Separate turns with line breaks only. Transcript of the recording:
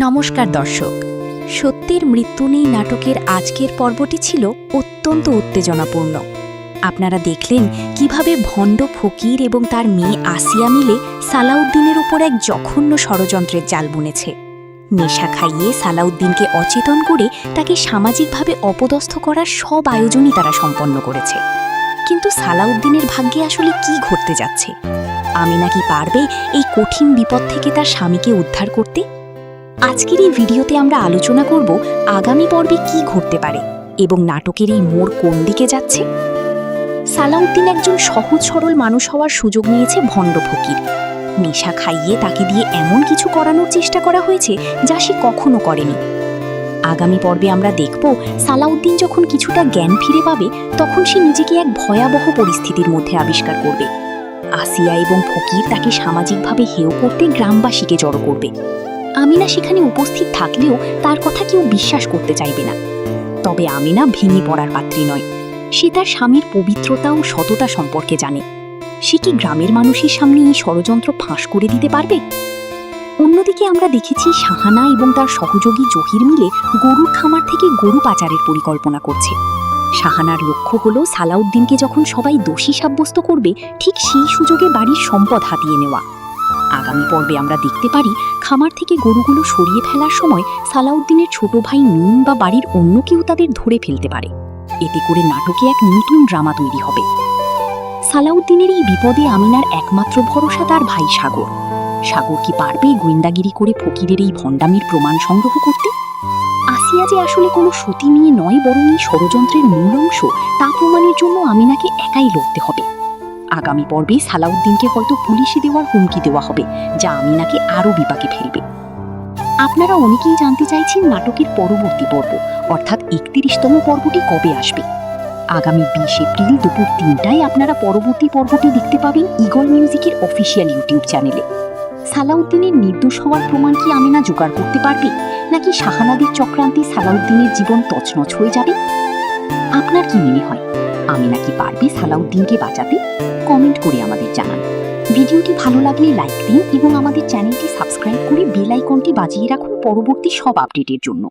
নমস্কার দর্শক, সত্যের মৃত্যু নেই নাটকের আজকের পর্বটি ছিল অত্যন্ত উত্তেজনাপূর্ণ। আপনারা দেখলেন কিভাবে ভণ্ড ফকির এবং তার মেয়ে আসিয়া মিলে সালাউদ্দিনের উপর এক জঘন্য ষড়যন্ত্রের জাল বুনেছে। নেশা খাইয়ে সালাউদ্দিনকে অচেতন করে তাকে সামাজিকভাবে অপদস্থ করার সব আয়োজনই তারা সম্পন্ন করেছে। কিন্তু সালাউদ্দিনের ভাগ্যে আসলে কি ঘটতে যাচ্ছে? আমিনা কি পারবে এই কঠিন বিপদ থেকে তার স্বামীকে উদ্ধার করতে? আজকের এই ভিডিওতে আমরা আলোচনা করব আগামী পর্বে কি ঘটতে পারে এবং নাটকের এই মোড় কোন দিকে যাচ্ছে। সালাউদ্দিন একজন সহজ সরল মানুষ হওয়ার সুযোগ নিয়েছে ভণ্ড ফকির। নেশা খাইয়ে তাকে দিয়ে এমন কিছু করানোর চেষ্টা করা হয়েছে যা সে কখনো করেনি। আগামী পর্বে আমরা দেখব সালাউদ্দিন যখন কিছুটা জ্ঞান ফিরে পাবে তখন সে নিজেকে এক ভয়াবহ পরিস্থিতির মধ্যে আবিষ্কার করবে। আসিয়া এবং ফকির তাকে সামাজিকভাবে হেয় করতে গ্রামবাসীকে জড়ো করবে। আমিনা সেখানে উপস্থিত থাকলেও তার কথা কেউ বিশ্বাস করতে চাইবে না। তবে আমিনা ভেঙে পড়ার পাত্রী নয়। সে তার স্বামীর পবিত্রতা ও সততা সম্পর্কে জানে। সে কি গ্রামের মানুষের সামনে এই ষড়যন্ত্র ফাঁস করে দিতে পারবে? অন্যদিকে আমরা দেখেছি শাহানা এবং তার সহযোগী জহির মিলে গরুর খামার থেকে গরু পাচারের পরিকল্পনা করছে। শাহানার লক্ষ্য হলো সালাউদ্দিনকে যখন সবাই দোষী সাব্যস্ত করবে ঠিক সেই সুযোগে বাড়ির সম্পদ হাতিয়ে নেওয়া। আগামী পর্বে আমরা দেখতে পারি খামার থেকে গরুগুলো সরিয়ে ফেলার সময় সালাউদ্দিনের ছোট ভাই মিম বা বাড়ির অন্য কেউ তাদের ধরে ফেলতে পারে। এতে করে নাটকে এক নতুন ড্রামা তৈরি হবে। সালাউদ্দিনের এই বিপদে আমিনার একমাত্র ভরসা তার ভাই সাগর। সাগর কি পারবে গোয়েন্দাগিরি করে ফকিরের এই ভণ্ডামির প্রমাণ সংগ্রহ করতে? আসিয়া যে আসলে কোনো সতী নিয়ে নয় বরং এই ষড়যন্ত্রের মূল অংশ তা প্রমাণের জন্য আমিনাকে একাই লড়তে হবে। আগামী পর্বে সালাউদ্দিনকে হয়তো পুলিশে দেওয়ার হুমকি দেওয়া হবে যা আমিনাকে আরও বিপাকে ফেলবে। আপনারা অনেকেই জানতে চাইছেন নাটকের পরবর্তী পর্ব অর্থাৎ 31তম পর্বটি কবে আসবে। আগামী 20 এপ্রিল দুপুর 3টায় আপনারা পরবর্তী পর্বটি দেখতে পাবেন ঈগল মিউজিকের অফিসিয়াল ইউটিউব চ্যানেলে। সালাউদ্দিনের নির্দোষ হওয়ার প্রমাণ কি আমিনা জোগাড় করতে পারবে, নাকি শাহানাদের চক্রান্তে সালাউদ্দিনের জীবন তছনছ হয়ে যাবে? আপনার কি মনে হয়, আমিনা কি পারবে সালাউদ্দিনকে বাঁচাতে? কমেন্ট করে আমাদের জানান। ভিডিওটি ভালো লাগলে লাইক দিন এবং আমাদের চ্যানেলটি সাবস্ক্রাইব করে বেল আইকনটি বাজিয়ে রাখুন পরবর্তী সব আপডেটের জন্য।